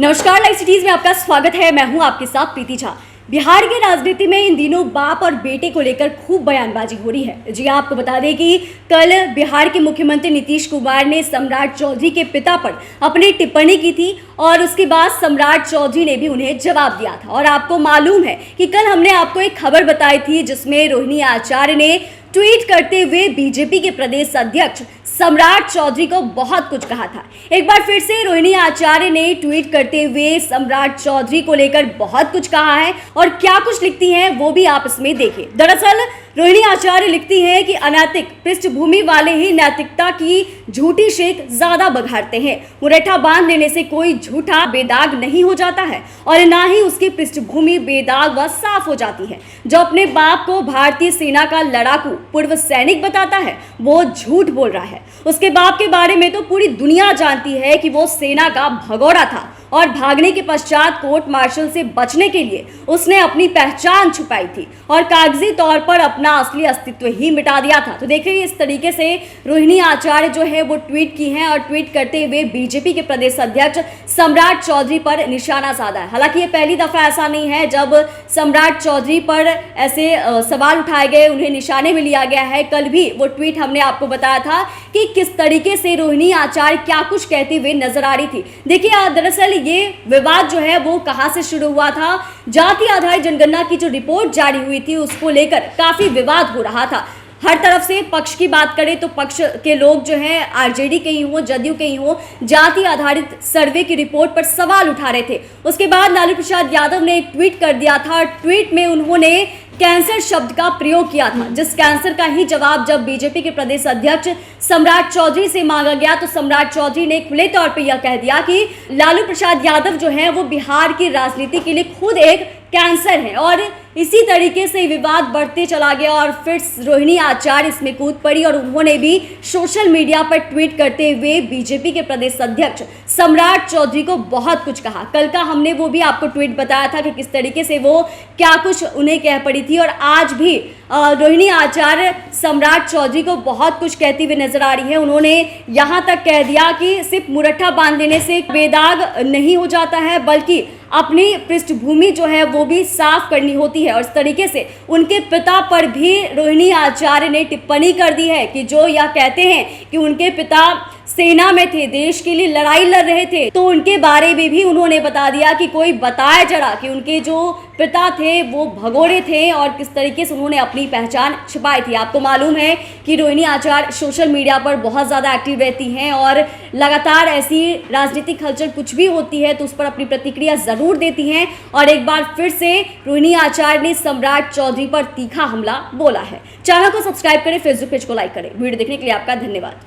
नमस्कार, live cities में आपका स्वागत है। मैं हूं आपके साथ प्रीति झा। बिहार की राजनीति में इन दिनों बाप और बेटे को लेकर खूब बयानबाजी हो रही है। जी आपको बता दें कि कल बिहार के मुख्यमंत्री नीतीश कुमार ने सम्राट चौधरी के पिता पर अपनी टिप्पणी की थी और उसके बाद सम्राट चौधरी ने भी उन्हें जवाब दिया था। और आपको मालूम है कि कल हमने आपको एक खबर बताई थी जिसमें रोहिणी आचार्य ने ट्वीट करते हुए बीजेपी के प्रदेश अध्यक्ष सम्राट चौधरी को बहुत कुछ कहा था। एक बार फिर से रोहिणी आचार्य ने ट्वीट करते हुए सम्राट चौधरी को लेकर बहुत कुछ कहा है और क्या कुछ लिखती हैं वो भी आप इसमें देखिए। दरअसल रोहिणी आचार्य लिखती हैं कि अनैतिक पृष्ठभूमि वाले ही नैतिकता की झूठी शेख ज्यादा बघाड़ते हैं। मुरैठा बांध लेने से कोई झूठा बेदाग नहीं हो जाता है और ना ही उसकी पृष्ठभूमि बेदाग व साफ हो जाती है। जो अपने बाप को भारतीय सेना का लड़ाकू पूर्व सैनिक बताता है वो झूठ बोल रहा है। उसके बाप के बारे में तो पूरी दुनिया जानती है कि वो सेना का भगोड़ा था और भागने के पश्चात कोर्ट मार्शल से बचने के लिए उसने अपनी पहचान छुपाई थी और कागजी तौर पर अपना असली अस्तित्व ही मिटा दिया था। तो देखिए इस तरीके से रोहिणी आचार्य जो है वो ट्वीट की हैं और ट्वीट करते हुए बीजेपी के प्रदेश अध्यक्ष सम्राट चौधरी पर निशाना साधा है। हालांकि ये पहली दफा ऐसा नहीं है जब सम्राट चौधरी पर ऐसे सवाल उठाए गए, उन्हें निशाने में लिया गया है। कल भी वो ट्वीट हमने आपको बताया था कि किस तरीके से रोहिणी आचार्य क्या कुछ कहते हुए नजर आ रही थी। देखिए दरअसल ये विवाद जो है वो कहां से शुरू हुआ था। जाति आधारित जनगणना की जो रिपोर्ट जारी हुई थी उसको लेकर काफी विवाद हो रहा था। हर तरफ से पक्ष की बात करें तो पक्ष के लोग जो हैं आरजेडी के ही हो, जदयू के ही हो, जाति आधारित सर्वे की रिपोर्ट पर सवाल उठा रहे थे। उसके बाद लालू प्रसाद यादव ने एक ट्वीट कर दिया था। ट्वीट में उन्होंने कैंसर शब्द का प्रयोग किया था, जिस कैंसर का ही जवाब जब बीजेपी के प्रदेश अध्यक्ष सम्राट चौधरी से मांगा गया तो सम्राट चौधरी ने खुले तौर पर यह कह दिया कि लालू प्रसाद यादव जो है वो बिहार की राजनीति के लिए खुद एक कैंसर है। और इसी तरीके से विवाद बढ़ते चला गया और फिर रोहिणी आचार्य इसमें कूद पड़ी और उन्होंने भी सोशल मीडिया पर ट्वीट करते हुए बीजेपी के प्रदेश अध्यक्ष सम्राट चौधरी को बहुत कुछ कहा। कल का हमने वो भी आपको ट्वीट बताया था कि किस तरीके से वो क्या कुछ उन्हें कह पड़ी थी। और आज भी रोहिणी आचार्य सम्राट चौधरी को बहुत कुछ कहती हुई नजर आ रही है। उन्होंने यहाँ तक कह दिया कि सिर्फ मुरट्ठा बांध लेने से बेदाग नहीं हो जाता है बल्कि अपनी पृष्ठभूमि जो है वो भी साफ करनी होती है। और इस तरीके से उनके पिता पर भी रोहिणी आचार्य ने टिप्पणी कर दी है कि जो यह कहते हैं कि उनके पिता सेना में थे, देश के लिए लड़ाई लड़ रहे थे, तो उनके बारे में भी उन्होंने बता दिया कि कोई बताए जरा कि उनके जो पिता थे वो भगोड़े थे और किस तरीके से उन्होंने अपनी पहचान छिपाई थी। आपको मालूम है कि रोहिणी आचार्य सोशल मीडिया पर बहुत ज़्यादा एक्टिव रहती हैं और लगातार ऐसी राजनीतिक हलचल कुछ भी होती है तो उस पर अपनी प्रतिक्रिया ज़रूर देती हैं। और एक बार फिर से रोहिणी आचार्य ने सम्राट चौधरी पर तीखा हमला बोला है। चैनल को सब्सक्राइब करें, फेसबुक पेज को लाइक करें। वीडियो देखने के लिए आपका धन्यवाद।